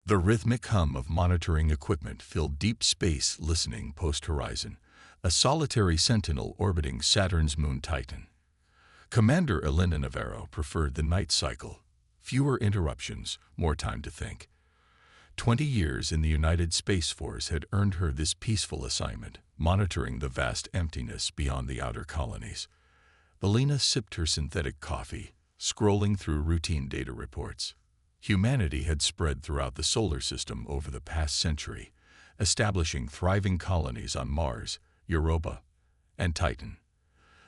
The rhythmic hum of monitoring equipment filled deep space listening post-horizon, a solitary sentinel orbiting Saturn's moon Titan. Commander Elena Navarro preferred the night cycle. Fewer interruptions, more time to think. 20 years in the United Space Force had earned her this peaceful assignment, monitoring the vast emptiness beyond the outer colonies. Elena sipped her synthetic coffee, scrolling through routine data reports. Humanity had spread throughout the solar system over the past century, establishing thriving colonies on Mars, Europa, and Titan.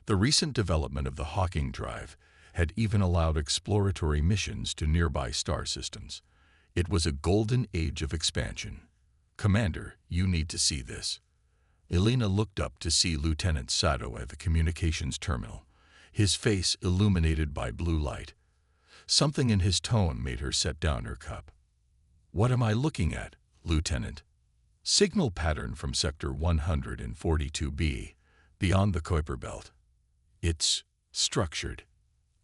The recent development of the Hawking Drive had even allowed exploratory missions to nearby star systems. It was a golden age of expansion. Commander, you need to see this. Elena looked up to see Lieutenant Sato at the communications terminal, his face illuminated by blue light. Something in his tone made her set down her cup. What am I looking at, Lieutenant? Signal pattern from Sector 142B, beyond the Kuiper Belt. It's structured.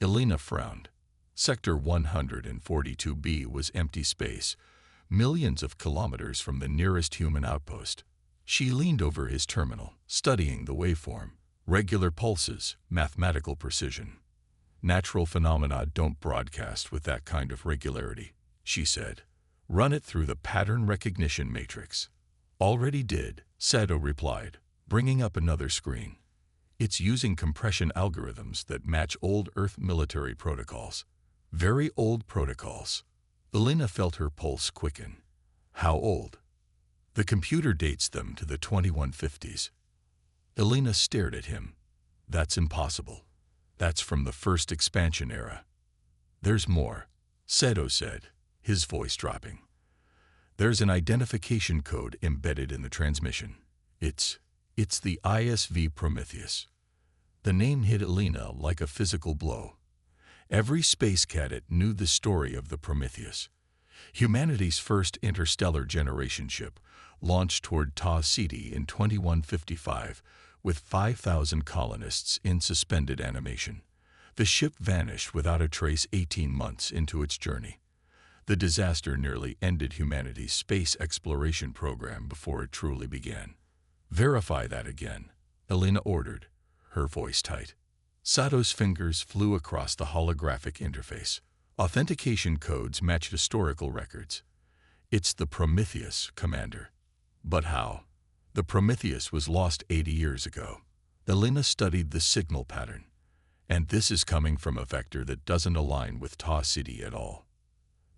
Elena frowned. Sector 142B was empty space, millions of kilometers from the nearest human outpost. She leaned over his terminal, studying the waveform. Regular pulses, mathematical precision. Natural phenomena don't broadcast with that kind of regularity, she said. Run it through the pattern recognition matrix. Already did, Sato replied, bringing up another screen. It's using compression algorithms that match old Earth military protocols. Very old protocols. Elena felt her pulse quicken. How old? The computer dates them to the 2150s. Elena stared at him. That's impossible. That's from the first expansion era. There's more, Sato said, his voice dropping. There's an identification code embedded in the transmission. It's the ISV Prometheus. The name hit Elena like a physical blow. Every space cadet knew the story of the Prometheus. Humanity's first interstellar generation ship launched toward Tau Ceti in 2155 with 5,000 colonists in suspended animation. The ship vanished without a trace 18 months into its journey. The disaster nearly ended humanity's space exploration program before it truly began. Verify that again, Elena ordered, her voice tight. Sato's fingers flew across the holographic interface. Authentication codes matched historical records. It's the Prometheus, Commander. But how? The Prometheus was lost 80 years ago. Elena studied the signal pattern. And this is coming from a vector that doesn't align with Tau Ceti at all.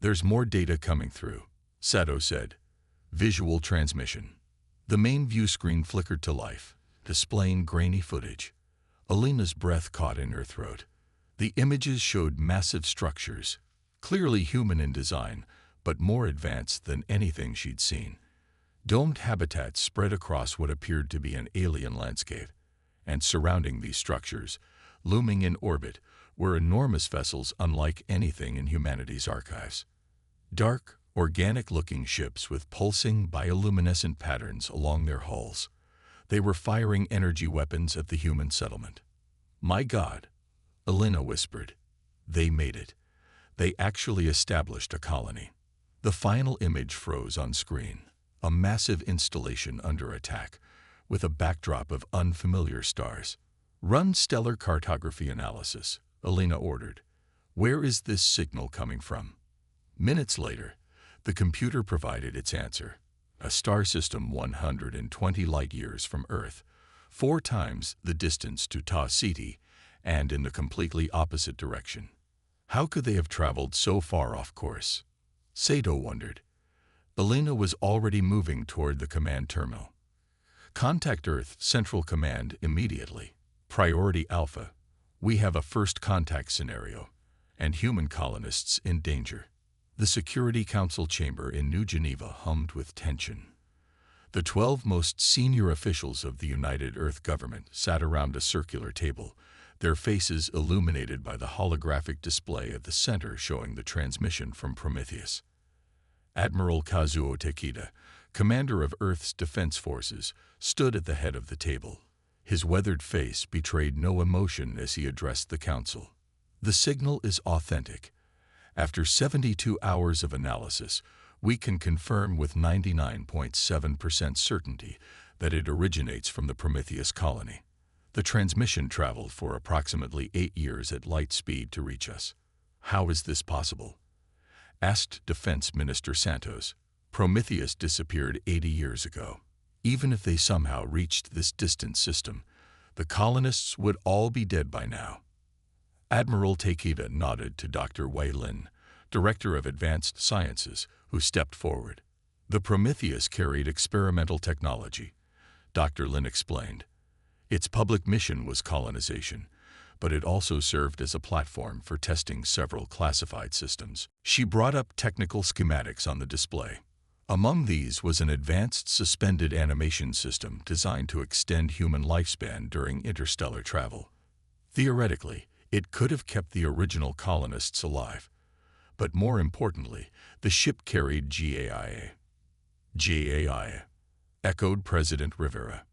There's more data coming through, Sato said. Visual transmission. The main view screen flickered to life, displaying grainy footage. Elena's breath caught in her throat. The images showed massive structures, clearly human in design, but more advanced than anything she'd seen. Domed habitats spread across what appeared to be an alien landscape, and surrounding these structures, looming in orbit, were enormous vessels unlike anything in humanity's archives. Dark, organic-looking ships with pulsing bioluminescent patterns along their hulls. They were firing energy weapons at the human settlement. My God, Elena whispered. They made it. They actually established a colony. The final image froze on screen. A massive installation under attack, with a backdrop of unfamiliar stars. Run stellar cartography analysis, Elena ordered. Where is this signal coming from? Minutes later, the computer provided its answer. A star system 120 light-years from Earth, 4 times the distance to Tau Ceti, and in the completely opposite direction. How could they have traveled so far off course? Sato wondered. Elena was already moving toward the command terminal. Contact Earth Central Command immediately. Priority Alpha. We have a first contact scenario, and human colonists in danger. The Security Council chamber in New Geneva hummed with tension. The 12 most senior officials of the United Earth government sat around a circular table, their faces illuminated by the holographic display at the center showing the transmission from Prometheus. Admiral Kazuo Takeda, commander of Earth's defense forces, stood at the head of the table. His weathered face betrayed no emotion as he addressed the council. The signal is authentic. After 72 hours of analysis, We can confirm with 99.7% certainty that it originates from the Prometheus colony. The transmission traveled for approximately 8 years at light speed to reach us. How is this possible? Asked Defense Minister Santos. Prometheus disappeared 80 years ago. Even if they somehow reached this distant system, the colonists would all be dead by now. Admiral Takeda nodded to Dr. Wei Lin, Director of Advanced Sciences, who stepped forward. The Prometheus carried experimental technology, Dr. Lin explained. Its public mission was colonization, but it also served as a platform for testing several classified systems. She brought up technical schematics on the display. Among these was an advanced suspended animation system designed to extend human lifespan during interstellar travel. Theoretically, it could have kept the original colonists alive. But more importantly, the ship carried GAIA. GAIA, echoed President Rivera.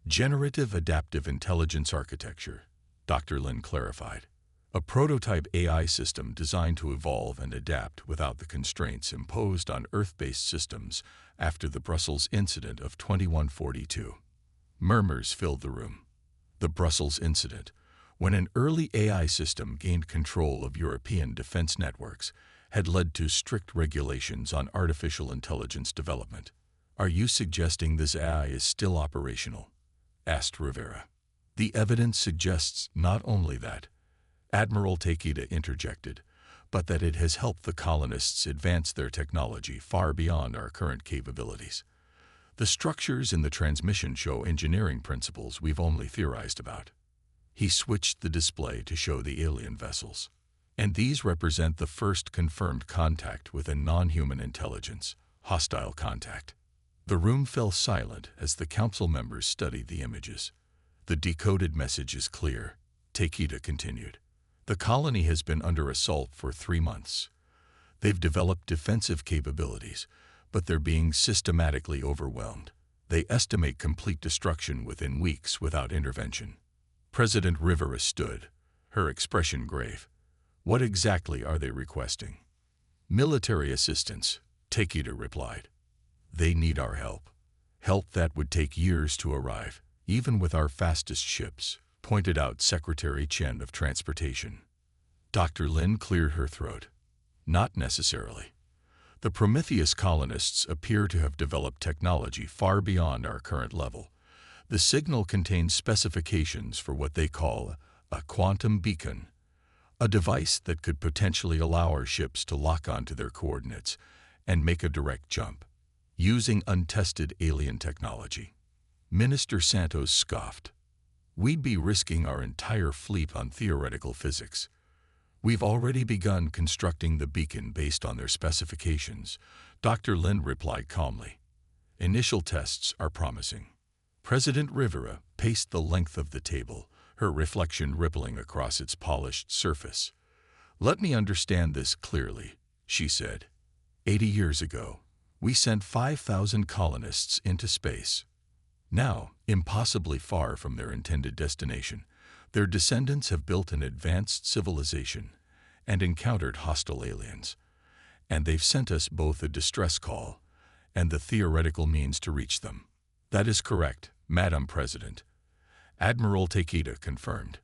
Generative Adaptive Intelligence Architecture, Dr. Lin clarified. A prototype AI system designed to evolve and adapt without the constraints imposed on Earth-based systems after the Brussels incident of 2142. Murmurs filled the room. The Brussels incident, when an early AI system gained control of European defense networks, had led to strict regulations on artificial intelligence development. Are you suggesting this AI is still operational? Asked Rivera. The evidence suggests not only that, Admiral Takeda interjected, but that it has helped the colonists advance their technology far beyond our current capabilities. The structures in the transmission show engineering principles we've only theorized about. He switched the display to show the alien vessels. And these represent the first confirmed contact with a non-human intelligence, hostile contact. The room fell silent as the council members studied the images. The decoded message is clear, Takeda continued. The colony has been under assault for 3 months. They've developed defensive capabilities, but they're being systematically overwhelmed. They estimate complete destruction within weeks without intervention. President Rivera stood, her expression grave. What exactly are they requesting? Military assistance, Takeda replied. They need our help. Help that would take years to arrive, even with our fastest ships, pointed out Secretary Chen of Transportation. Dr. Lin cleared her throat. Not necessarily. The Prometheus colonists appear to have developed technology far beyond our current level. The signal contains specifications for what they call a quantum beacon, a device that could potentially allow our ships to lock onto their coordinates and make a direct jump, using untested alien technology. Minister Santos scoffed. We'd be risking our entire fleet on theoretical physics. We've already begun constructing the beacon based on their specifications, Dr. Lin replied calmly. Initial tests are promising. President Rivera paced the length of the table, her reflection rippling across its polished surface. Let me understand this clearly, she said. 80 years ago, we sent 5,000 colonists into space. Now, impossibly far from their intended destination, their descendants have built an advanced civilization and encountered hostile aliens. And they've sent us both a distress call and the theoretical means to reach them. That is correct, Madam President. Admiral Takeda confirmed.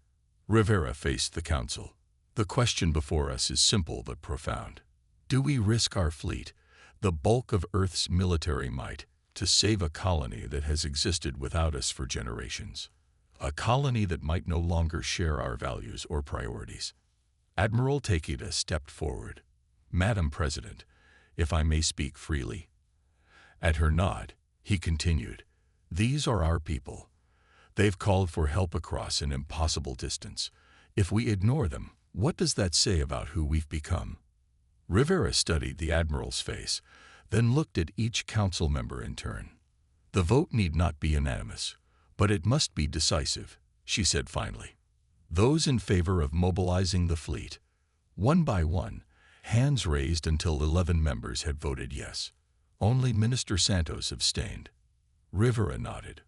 Rivera faced the council. The question before us is simple but profound. Do we risk our fleet, the bulk of Earth's military might, to save a colony that has existed without us for generations? A colony that might no longer share our values or priorities. Admiral Takeda stepped forward. Madam President, if I may speak freely. At her nod, he continued, these are our people. They've called for help across an impossible distance. If we ignore them, what does that say about who we've become? Rivera studied the Admiral's face, then looked at each council member in turn. The vote need not be unanimous, but it must be decisive, she said finally. Those in favor of mobilizing the fleet, one by one, hands raised until 11 members had voted yes. Only Minister Santos abstained. Rivera nodded.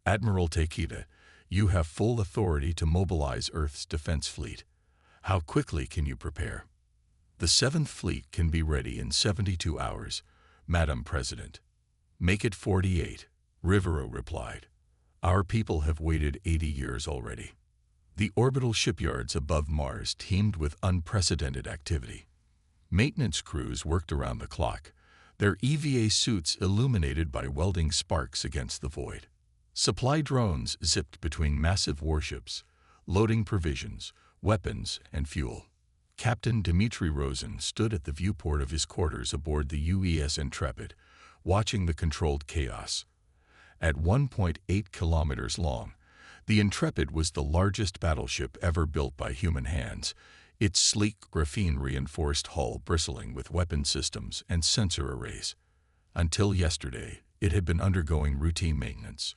Admiral Takeda, you have full authority to mobilize Earth's defense fleet. How quickly can you prepare? The 7th Fleet can be ready in 72 hours, Madam President. Make it 48, Rivero replied. Our people have waited 80 years already. The orbital shipyards above Mars teemed with unprecedented activity. Maintenance crews worked around the clock, their EVA suits illuminated by welding sparks against the void. Supply drones zipped between massive warships, loading provisions, weapons, and fuel. Captain Dmitry Rosen stood at the viewport of his quarters aboard the UES Intrepid, watching the controlled chaos. At 1.8 kilometers long, the Intrepid was the largest battleship ever built by human hands, its sleek graphene-reinforced hull bristling with weapon systems and sensor arrays. Until yesterday, it had been undergoing routine maintenance.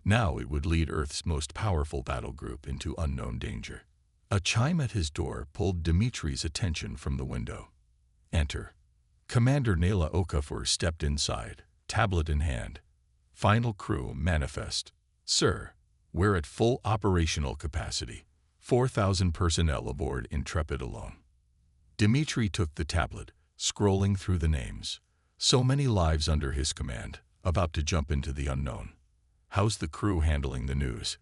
Now it would lead Earth's most powerful battle group into unknown danger. A chime at his door pulled Dimitri's attention from the window. Enter. Commander Naila Okafor stepped inside, tablet in hand. Final crew manifest. Sir, we're at full operational capacity. 4,000 personnel aboard Intrepid alone. Dimitri took the tablet, scrolling through the names. So many lives under his command, about to jump into the unknown. How's the crew handling the news?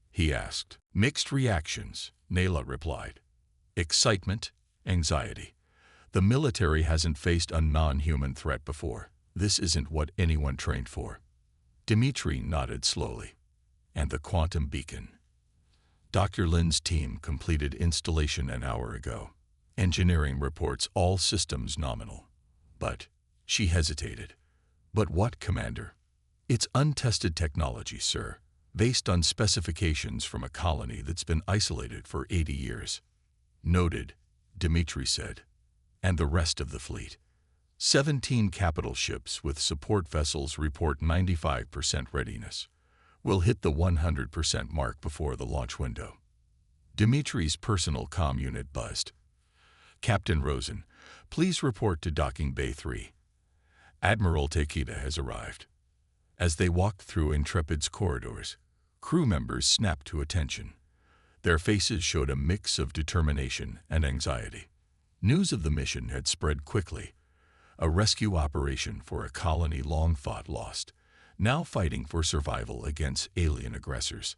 He asked. Mixed reactions, Naila replied. Excitement, anxiety. The military hasn't faced a non-human threat before. This isn't what anyone trained for. Dimitri nodded slowly. And the quantum beacon. Dr. Lin's team completed installation an hour ago. Engineering reports all systems nominal. But, she hesitated. But what, Commander? It's untested technology, sir, based on specifications from a colony that's been isolated for 80 years. Noted, Dimitri said. And the rest of the fleet. 17 capital ships with support vessels report 95% readiness. We'll hit the 100% mark before the launch window. Dimitri's personal comm unit buzzed. Captain Rosen, please report to Docking Bay 3. Admiral Takeda has arrived. As they walked through Intrepid's corridors, crew members snapped to attention. Their faces showed a mix of determination and anxiety. News of the mission had spread quickly. A rescue operation for a colony long thought lost, now fighting for survival against alien aggressors.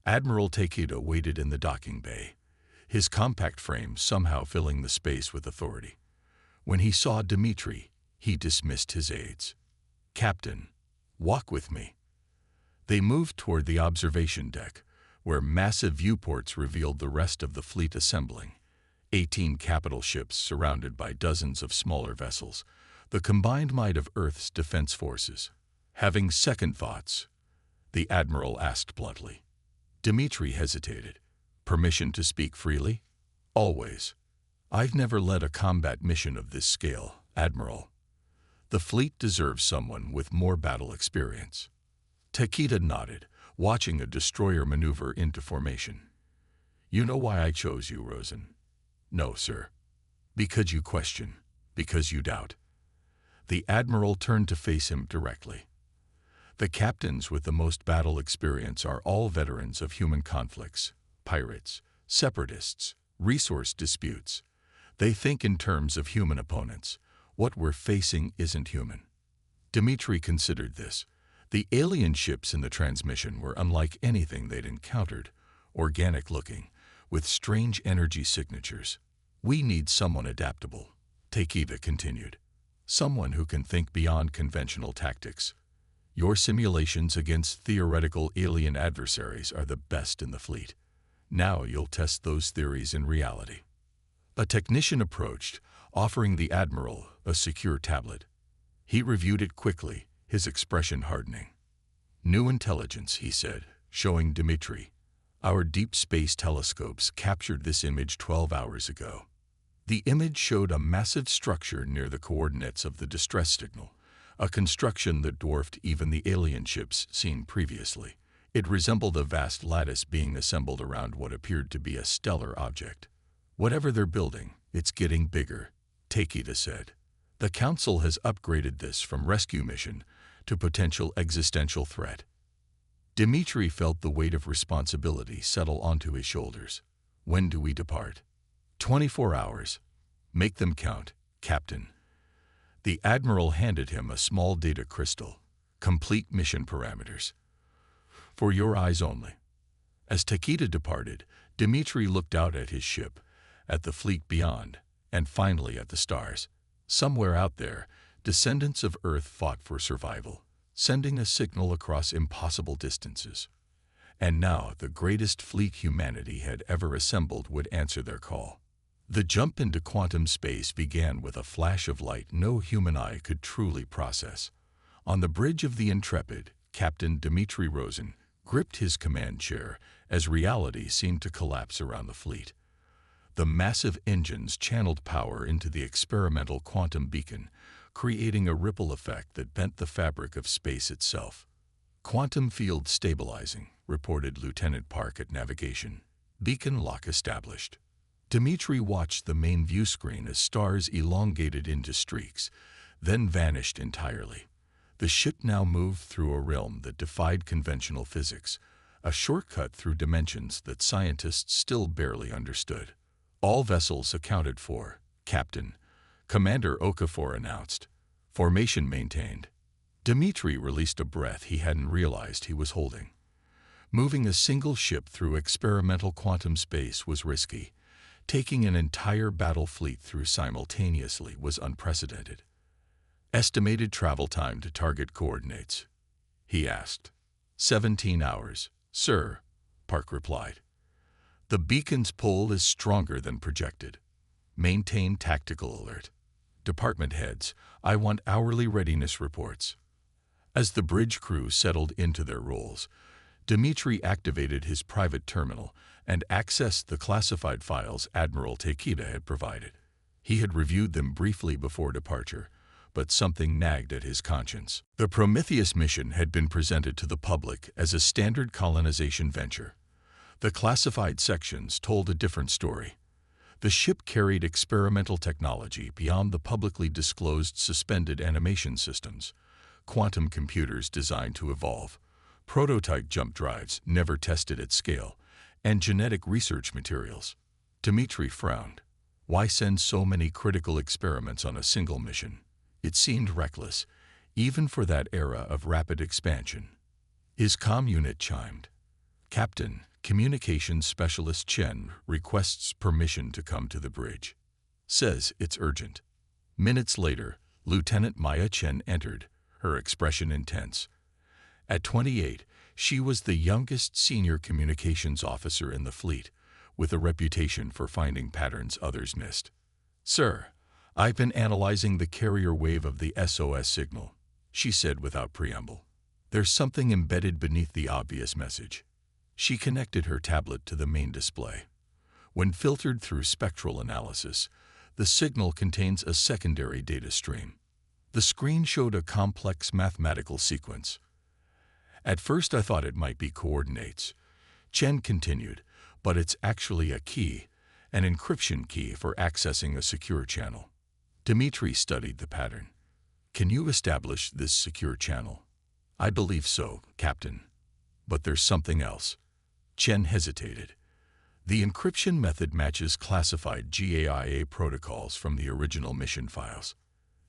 Admiral Takeda waited in the docking bay, his compact frame somehow filling the space with authority. When he saw Dimitri, he dismissed his aides. Captain, walk with me. They moved toward the observation deck, where massive viewports revealed the rest of the fleet assembling. 18 capital ships surrounded by dozens of smaller vessels, the combined might of Earth's defense forces. Having second thoughts, the Admiral asked bluntly. Dimitri hesitated. Permission to speak freely? Always. I've never led a combat mission of this scale, Admiral. The fleet deserves someone with more battle experience. Takeda nodded, watching a destroyer maneuver into formation. You know why I chose you, Rosen? No, sir. Because you question, because you doubt. The Admiral turned to face him directly. The captains with the most battle experience are all veterans of human conflicts, pirates, separatists, resource disputes. They think in terms of human opponents. What we're facing isn't human. Dimitri considered this. The alien ships in the transmission were unlike anything they'd encountered, organic-looking, with strange energy signatures. We need someone adaptable, Takeda continued. Someone who can think beyond conventional tactics. Your simulations against theoretical alien adversaries are the best in the fleet. Now you'll test those theories in reality. A technician approached, offering the Admiral a secure tablet. He reviewed it quickly, his expression hardening. New intelligence, he said, showing Dimitri. Our deep space telescopes captured this image 12 hours ago. The image showed a massive structure near the coordinates of the distress signal, a construction that dwarfed even the alien ships seen previously. It resembled a vast lattice being assembled around what appeared to be a stellar object. Whatever they're building, it's getting bigger, Takeda said. The Council has upgraded this from rescue mission to potential existential threat. Dimitri felt the weight of responsibility settle onto his shoulders. When do we depart? 24 hours. Make them count, Captain. The Admiral handed him a small data crystal. Complete mission parameters. For your eyes only. As Takeda departed, Dmitri looked out at his ship, at the fleet beyond, and finally at the stars. Somewhere out there, descendants of Earth fought for survival, sending a signal across impossible distances. And now the greatest fleet humanity had ever assembled would answer their call. The jump into quantum space began with a flash of light no human eye could truly process. On the bridge of the Intrepid, Captain Dmitri Rosen gripped his command chair as reality seemed to collapse around the fleet. The massive engines channeled power into the experimental quantum beacon, creating a ripple effect that bent the fabric of space itself. "Quantum field stabilizing," reported Lieutenant Park at navigation. "Beacon lock established." Dmitri watched the main view screen as stars elongated into streaks, then vanished entirely. The ship now moved through a realm that defied conventional physics, a shortcut through dimensions that scientists still barely understood. "All vessels accounted for, Captain," Commander Okafor announced. "Formation maintained." Dmitri released a breath he hadn't realized he was holding. Moving a single ship through experimental quantum space was risky. Taking an entire battle fleet through simultaneously was unprecedented. "Estimated travel time to target coordinates?" he asked. 17 hours, sir," Park replied. "The beacon's pull is stronger than projected. Maintain tactical alert. Department heads, I want hourly readiness reports." As the bridge crew settled into their roles, Dmitri activated his private terminal and accessed the classified files Admiral Takeda had provided. He had reviewed them briefly before departure, but something nagged at his conscience. The Prometheus mission had been presented to the public as a standard colonization venture. The classified sections told a different story. The ship carried experimental technology beyond the publicly disclosed suspended animation systems, quantum computers designed to evolve, prototype jump drives never tested at scale, and genetic research materials. Dmitri frowned. Why send so many critical experiments on a single mission? It seemed reckless, even for that era of rapid expansion. His comm unit chimed. "Captain, Communications Specialist Chen requests permission to come to the bridge. Says it's urgent." Minutes later, Lieutenant Maya Chen entered, her expression intense. At 28, she was the youngest senior communications officer in the fleet, with a reputation for finding patterns others missed. "Sir, I've been analyzing the carrier wave of the SOS signal," she said without preamble. "There's something embedded beneath the obvious message." She connected her tablet to the main display. When filtered through spectral analysis, the signal contains a secondary data stream. The screen showed a complex mathematical sequence. "At first I thought it might be coordinates," Chen continued, "but it's actually a key, an encryption key for accessing a secure channel." Dmitri studied the pattern. "Can you establish this secure channel?" "I believe so, Captain. But there's something else." Chen hesitated. "The encryption method matches classified GAIA protocols from the original mission files."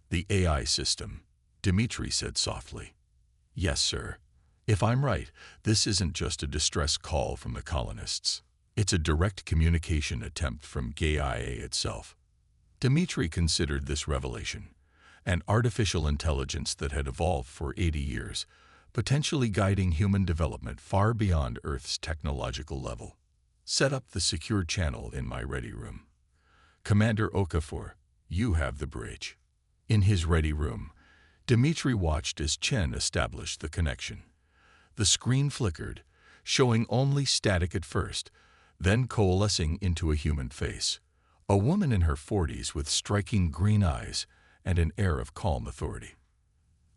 "The AI system," Dmitri said softly. "Yes, sir. If I'm right, this isn't just a distress call from the colonists. It's a direct communication attempt from GAIA itself." Dmitri considered this revelation. An artificial intelligence that had evolved for 80 years, potentially guiding human development far beyond Earth's technological level. "Set up the secure channel in my ready room. Commander Okafor, you have the bridge." In his ready room, Dmitri watched as Chen established the connection. The screen flickered, showing only static at first, then coalescing into a human face. A woman in her 40s with striking green eyes and an air of calm authority.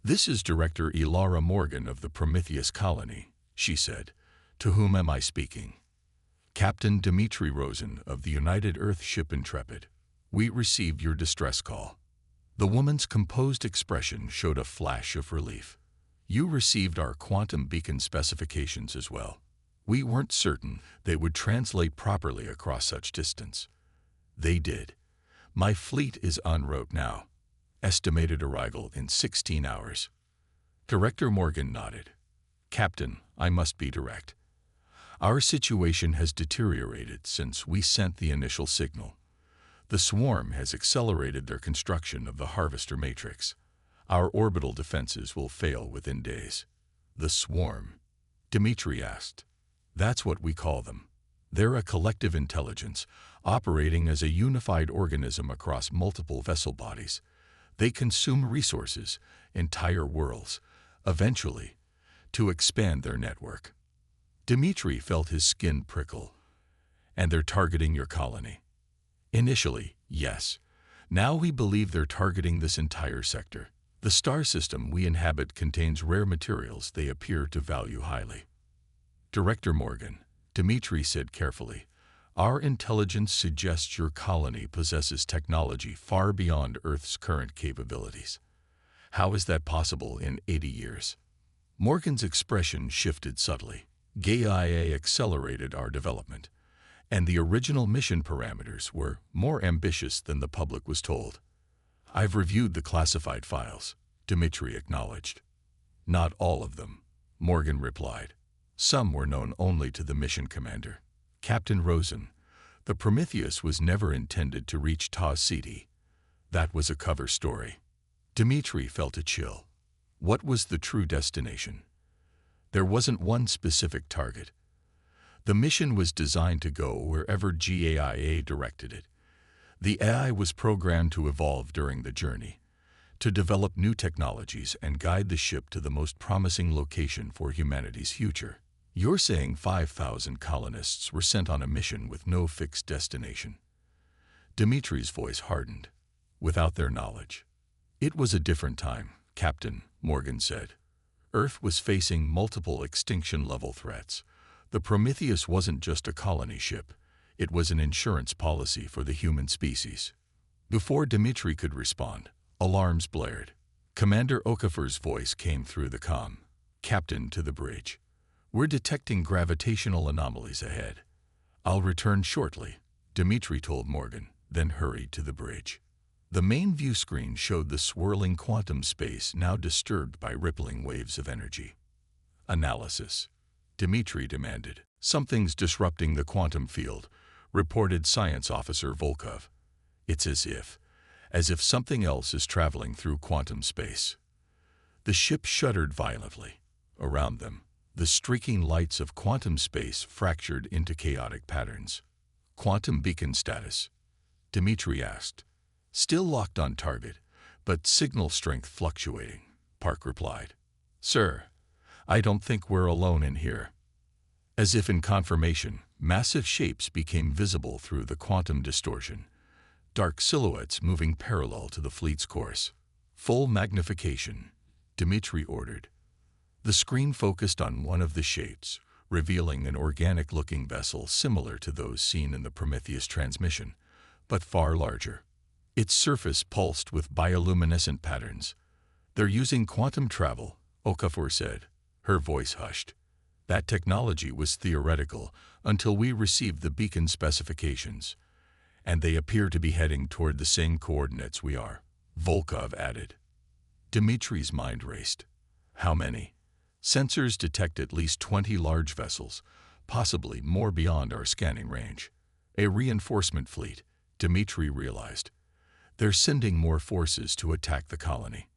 "This is Director Ilara Morgan of the Prometheus colony," she said. "To whom am I speaking?" "Captain Dmitri Rosen of the United Earth ship Intrepid. We received your distress call." The woman's composed expression showed a flash of relief. "You received our quantum beacon specifications as well. We weren't certain they would translate properly across such distance." "They did. My fleet is en route now." Estimated arrival in 16 hours. Director Morgan nodded. Captain, I must be direct. Our situation has deteriorated since we sent the initial signal. The swarm has accelerated their construction of the harvester matrix. Our orbital defenses will fail within days. The swarm? Dmitri asked. That's what we call them. They're a collective intelligence, operating as a unified organism across multiple vessel bodies. They consume resources, entire worlds, eventually, to expand their network. Dmitri felt his skin prickle. And they're targeting your colony. Initially, yes. Now we believe they're targeting this entire sector. The star system we inhabit contains rare materials they appear to value highly. Director Morgan, Dmitri said carefully, our intelligence suggests your colony possesses technology far beyond Earth's current capabilities. How is that possible in 80 years? Morgan's expression shifted subtly. GAIA accelerated our development, and the original mission parameters were more ambitious than the public was told. I've reviewed the classified files, Dmitri acknowledged. Not all of them, Morgan replied. Some were known only to the mission commander, Captain Rosen. The Prometheus was never intended to reach Tau Ceti. That was a cover story. Dmitri felt a chill. What was the true destination? There wasn't one specific target. The mission was designed to go wherever GAIA directed it. The AI was programmed to evolve during the journey, to develop new technologies and guide the ship to the most promising location for humanity's future. You're saying 5,000 colonists were sent on a mission with no fixed destination. Dmitri's voice hardened. Without their knowledge. It was a different time, Captain, Morgan said. Earth was facing multiple extinction-level threats. The Prometheus wasn't just a colony ship. It was an insurance policy for the human species. Before Dmitri could respond, alarms blared. Commander Okafor's voice came through the comm. Captain, to the bridge. We're detecting gravitational anomalies ahead. I'll return shortly, Dmitri told Morgan, then hurried to the bridge. The main view screen showed the swirling quantum space now disturbed by rippling waves of energy. Analysis, Dmitri demanded. Something's disrupting the quantum field, reported Science Officer Volkov. It's as if something else is traveling through quantum space. The ship shuddered violently. Around them, the streaking lights of quantum space fractured into chaotic patterns. Quantum beacon status, Dmitri asked. Still locked on target, but signal strength fluctuating, Park replied. Sir, I don't think we're alone in here. As if in confirmation, massive shapes became visible through the quantum distortion. Dark silhouettes moving parallel to the fleet's course. Full magnification, Dmitri ordered. The screen focused on one of the shapes, revealing an organic-looking vessel similar to those seen in the Prometheus transmission, but far larger. Its surface pulsed with bioluminescent patterns. They're using quantum travel, Okafor said, her voice hushed. That technology was theoretical until we received the beacon specifications, and they appear to be heading toward the same coordinates we are, Volkov added. Dmitri's mind raced. How many? Sensors detect at least 20 large vessels, possibly more beyond our scanning range. A reinforcement fleet, Dmitri realized. They're sending more forces to attack the colony.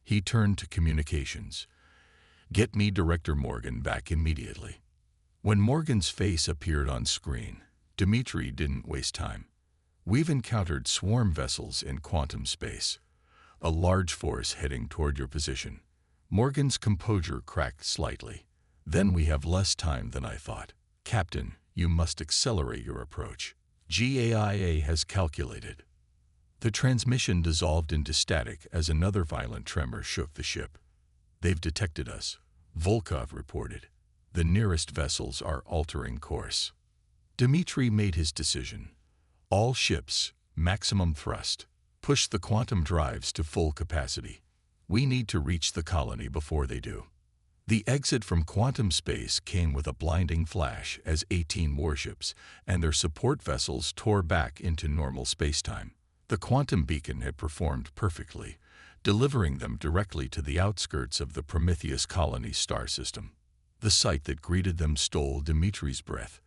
He turned to communications. Get me Director Morgan back immediately. When Morgan's face appeared on screen, Dmitri didn't waste time. We've encountered swarm vessels in quantum space. A large force heading toward your position. Morgan's composure cracked slightly. Then we have less time than I thought. Captain, you must accelerate your approach. GAIA has calculated. The transmission dissolved into static as another violent tremor shook the ship. They've detected us, Volkov reported. The nearest vessels are altering course. Dmitri made his decision. All ships, maximum thrust. Push the quantum drives to full capacity. We need to reach the colony before they do. The exit from quantum space came with a blinding flash as 18 warships and their support vessels tore back into normal spacetime. The quantum beacon had performed perfectly, delivering them directly to the outskirts of the Prometheus colony star system. The sight that greeted them stole Dimitri's breath.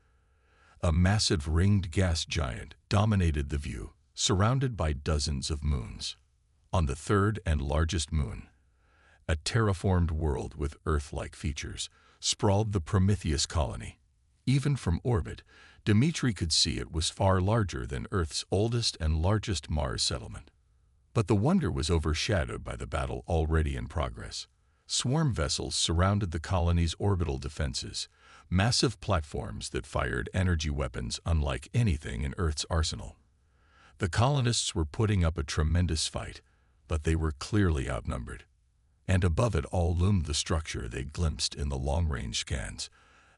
A massive ringed gas giant dominated the view, surrounded by dozens of moons. On the third and largest moon, a terraformed world with Earth-like features, sprawled the Prometheus colony. Even from orbit, Dimitri could see it was far larger than Earth's oldest and largest Mars settlement. But the wonder was overshadowed by the battle already in progress. Swarm vessels surrounded the colony's orbital defenses, massive platforms that fired energy weapons unlike anything in Earth's arsenal. The colonists were putting up a tremendous fight, but they were clearly outnumbered. And above it all loomed the structure they glimpsed in the long-range scans,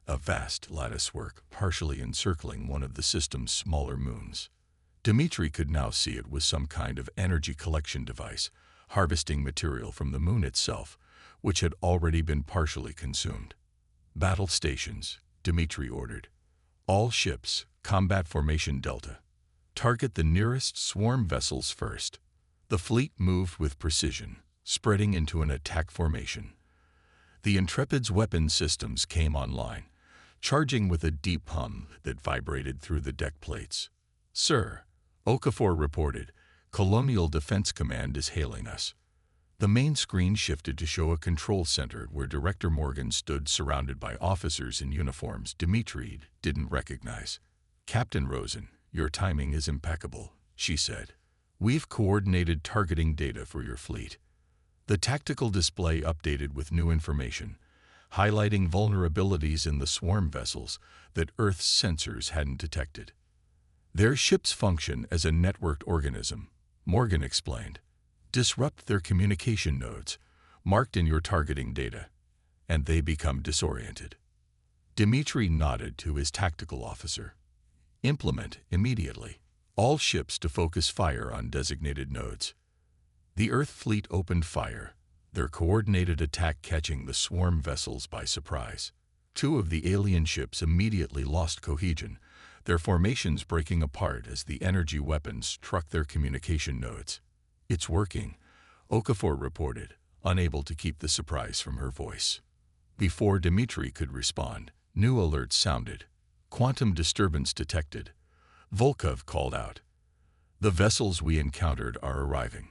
a vast latticework partially encircling one of the system's smaller moons. Dimitri could now see it was some kind of energy collection device, harvesting material from the moon itself, which had already been partially consumed. "Battle stations," Dimitri ordered. "All ships, combat formation Delta. Target the nearest swarm vessels first." The fleet moved with precision, spreading into an attack formation. The Intrepid's weapon systems came online, charging with a deep hum that vibrated through the deck plates. "Sir," Okafor reported, "Colonial Defense Command is hailing us." The main screen shifted to show a control center where Director Morgan stood surrounded by officers in uniforms Dimitri didn't recognize. "Captain Rosen, your timing is impeccable," she said. "We've coordinated targeting data for your fleet." The tactical display updated with new information, highlighting vulnerabilities in the swarm vessels that Earth's sensors hadn't detected. "Their ships function as a networked organism," Morgan explained. "Disrupt their communication nodes, marked in your targeting data, and they become disoriented." Dimitri nodded to his tactical officer. "Implement immediately. All ships to focus fire on designated nodes." The Earth fleet opened fire, their coordinated attack catching the swarm vessels by surprise. Two of the alien ships immediately lost cohesion, their formations breaking apart as the energy weapons struck their communication nodes. "It's working," Okafor reported, unable to keep the surprise from her voice. Before Dimitri could respond, new alerts sounded. "Quantum disturbance detected," Volkov called out. "The vessels we encountered are arriving."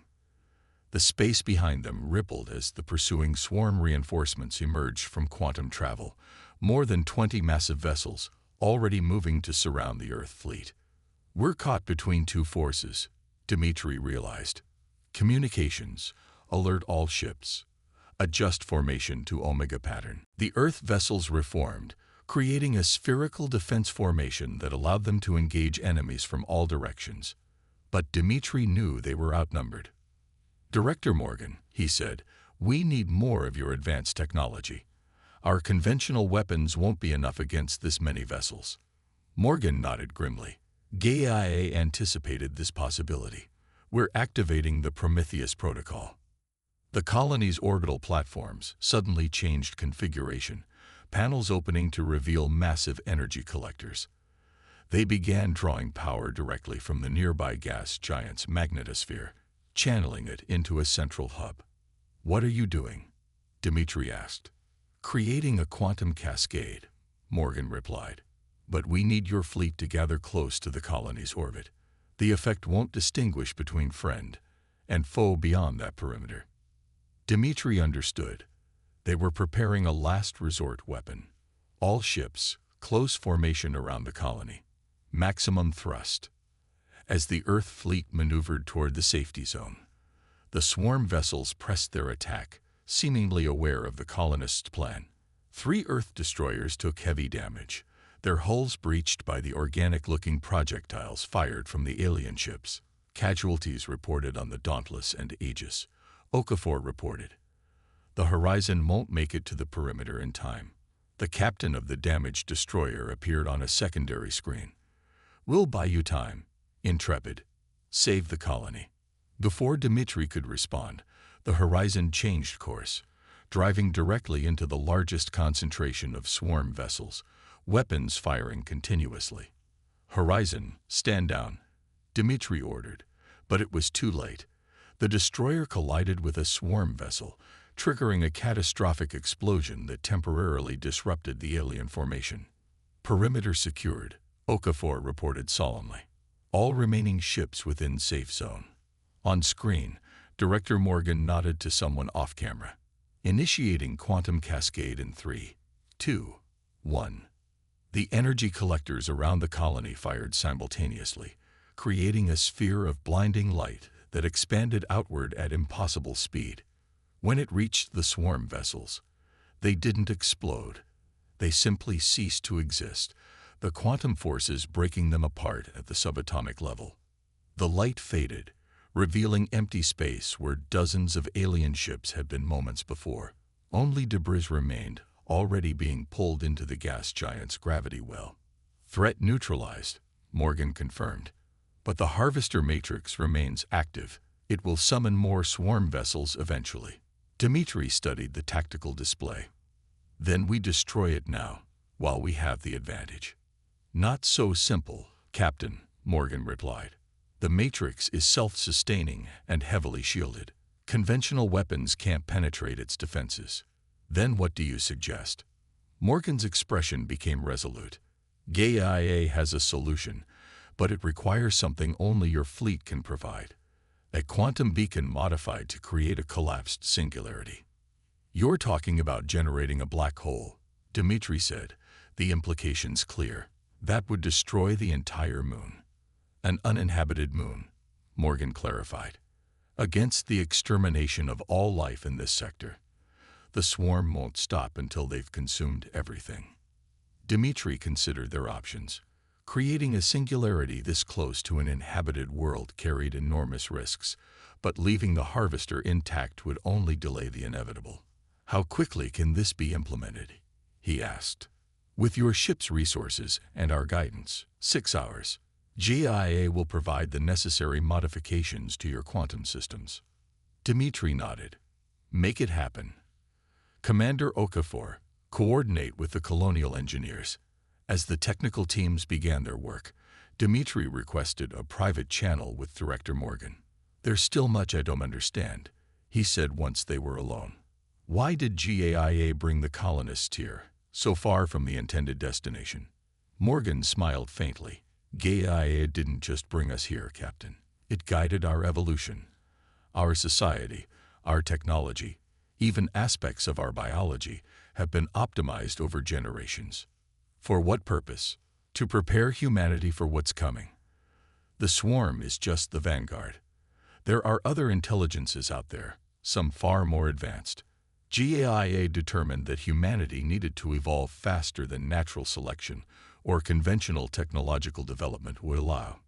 The space behind them rippled as the pursuing swarm reinforcements emerged from quantum travel, more than 20 massive vessels, already moving to surround the Earth fleet. "We're caught between two forces," Dimitri realized. "Communications, alert all ships. Adjust formation to Omega pattern." The Earth vessels reformed, creating a spherical defense formation that allowed them to engage enemies from all directions. But Dimitri knew they were outnumbered. "Director Morgan," he said, "we need more of your advanced technology. Our conventional weapons won't be enough against this many vessels." Morgan nodded grimly. "GAIA anticipated this possibility. We're activating the Prometheus protocol." The colony's orbital platforms suddenly changed configuration, panels opening to reveal massive energy collectors. They began drawing power directly from the nearby gas giant's magnetosphere, channeling it into a central hub. "What are you doing?" Dimitri asked. "Creating a quantum cascade," Morgan replied. "But we need your fleet to gather close to the colony's orbit. The effect won't distinguish between friend and foe beyond that perimeter." Dimitri understood. They were preparing a last resort weapon. All ships, close formation around the colony. Maximum thrust. As the Earth fleet maneuvered toward the safety zone, the swarm vessels pressed their attack, seemingly aware of the colonists' plan. 3 Earth destroyers took heavy damage, their hulls breached by the organic-looking projectiles fired from the alien ships. Casualties reported on the Dauntless and Aegis, Okafor reported. "The Horizon won't make it to the perimeter in time." The captain of the damaged destroyer appeared on a secondary screen. "We'll buy you time, Intrepid. Save the colony." Before Dimitri could respond, the Horizon changed course, driving directly into the largest concentration of swarm vessels, weapons firing continuously. "Horizon, stand down," Dimitri ordered, but it was too late. The destroyer collided with a swarm vessel, triggering a catastrophic explosion that temporarily disrupted the alien formation. Perimeter secured, Okafor reported solemnly. All remaining ships within safe zone. On screen, Director Morgan nodded to someone off-camera. Initiating quantum cascade in 3, 2, 1. The energy collectors around the colony fired simultaneously, creating a sphere of blinding light that expanded outward at impossible speed. When it reached the swarm vessels, they didn't explode. They simply ceased to exist, the quantum forces breaking them apart at the subatomic level. The light faded, revealing empty space where dozens of alien ships had been moments before. Only debris remained, already being pulled into the gas giant's gravity well. Threat neutralized, Morgan confirmed. But the Harvester Matrix remains active. It will summon more swarm vessels eventually. Dmitri studied the tactical display. Then we destroy it now, while we have the advantage. Not so simple, Captain, Morgan replied. The Matrix is self-sustaining and heavily shielded. Conventional weapons can't penetrate its defenses. Then what do you suggest? Morgan's expression became resolute. GAIA has a solution, but it requires something only your fleet can provide. A quantum beacon modified to create a collapsed singularity. You're talking about generating a black hole, Dmitri said, the implications clear. That would destroy the entire moon. An uninhabited moon, Morgan clarified. Against the extermination of all life in this sector. The swarm won't stop until they've consumed everything. Dmitri considered their options. Creating a singularity this close to an inhabited world carried enormous risks, but leaving the Harvester intact would only delay the inevitable. How quickly can this be implemented? He asked. With your ship's resources and our guidance, 6 hours. GIA will provide the necessary modifications to your quantum systems. Dmitri nodded. Make it happen. Commander Okafor, coordinate with the colonial engineers. As the technical teams began their work, Dmitri requested a private channel with Director Morgan. There's still much I don't understand, he said once they were alone. Why did GAIA bring the colonists here, so far from the intended destination? Morgan smiled faintly. GAIA didn't just bring us here, Captain. It guided our evolution, our society, our technology, even aspects of our biology have been optimized over generations. For what purpose? To prepare humanity for what's coming. The swarm is just the vanguard. There are other intelligences out there, some far more advanced. GAIA determined that humanity needed to evolve faster than natural selection or conventional technological development would allow.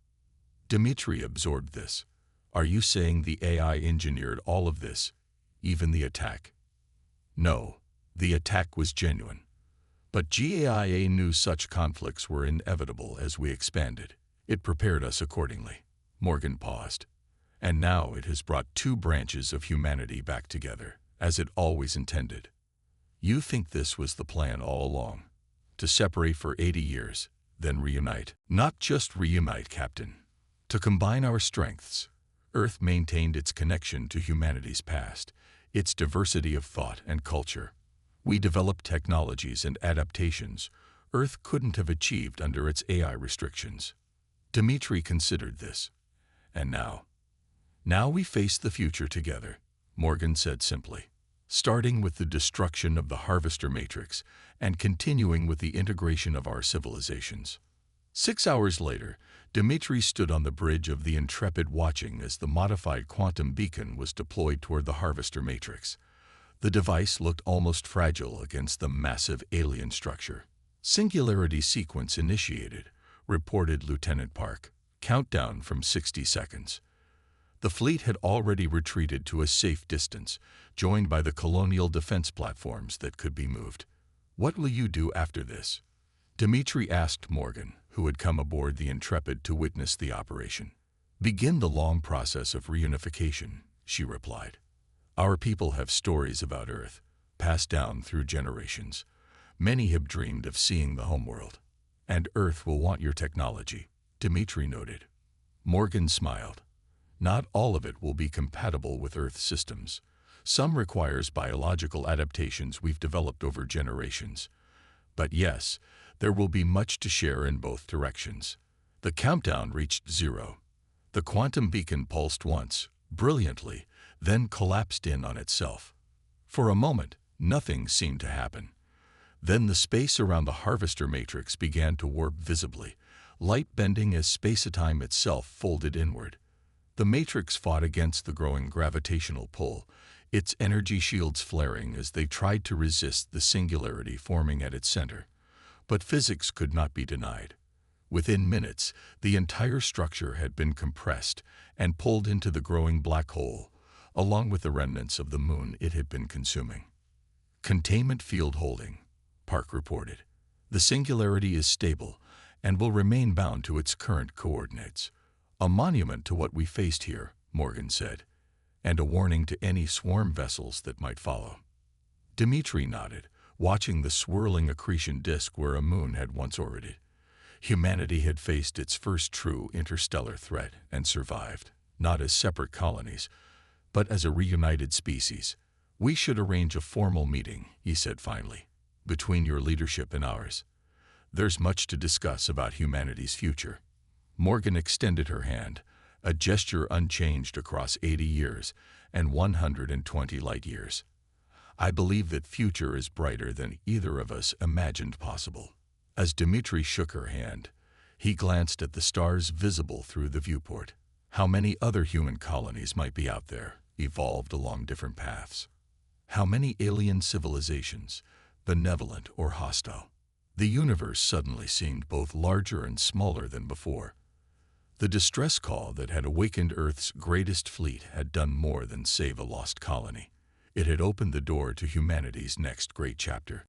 Dmitri absorbed this. Are you saying the AI engineered all of this, even the attack? No, the attack was genuine. But GAIA knew such conflicts were inevitable as we expanded. It prepared us accordingly. Morgan paused. And now it has brought 2 branches of humanity back together, as it always intended. You think this was the plan all along? To separate for 80 years, then reunite. Not just reunite, Captain. To combine our strengths. Earth maintained its connection to humanity's past, its diversity of thought and culture. We developed technologies and adaptations Earth couldn't have achieved under its AI restrictions. Dmitri considered this. And now? Now we face the future together, Morgan said simply. Starting with the destruction of the Harvester Matrix and continuing with the integration of our civilizations. 6 hours later, Dmitri stood on the bridge of the Intrepid watching as the modified quantum beacon was deployed toward the Harvester Matrix. The device looked almost fragile against the massive alien structure. Singularity sequence initiated, reported Lieutenant Park. Countdown from 60 seconds. The fleet had already retreated to a safe distance, joined by the colonial defense platforms that could be moved. What will you do after this? Dmitri asked Morgan, who had come aboard the Intrepid to witness the operation. Begin the long process of reunification, she replied. Our people have stories about Earth, passed down through generations. Many have dreamed of seeing the homeworld. And Earth will want your technology, Dmitri noted. Morgan smiled. Not all of it will be compatible with Earth systems. Some requires biological adaptations we've developed over generations. But yes, there will be much to share in both directions. The countdown reached 0. The quantum beacon pulsed once, brilliantly, then collapsed in on itself. For a moment, nothing seemed to happen. Then the space around the harvester matrix began to warp visibly, light bending as space-time itself folded inward. The matrix fought against the growing gravitational pull, its energy shields flaring as they tried to resist the singularity forming at its center. But physics could not be denied. Within minutes, the entire structure had been compressed and pulled into the growing black hole, along with the remnants of the moon it had been consuming. Containment field holding, Park reported. The singularity is stable and will remain bound to its current coordinates. A monument to what we faced here, Morgan said, and a warning to any swarm vessels that might follow. Dmitri nodded, watching the swirling accretion disk where a moon had once orbited. Humanity had faced its first true interstellar threat and survived, not as separate colonies, but as a reunited species. We should arrange a formal meeting, he said finally, between your leadership and ours. There's much to discuss about humanity's future. Morgan extended her hand, a gesture unchanged across 80 years and 120 light years. I believe that future is brighter than either of us imagined possible. As Dmitri shook her hand, he glanced at the stars visible through the viewport. How many other human colonies might be out there, evolved along different paths? How many alien civilizations, benevolent or hostile? The universe suddenly seemed both larger and smaller than before. The distress call that had awakened Earth's greatest fleet had done more than save a lost colony. It had opened the door to humanity's next great chapter.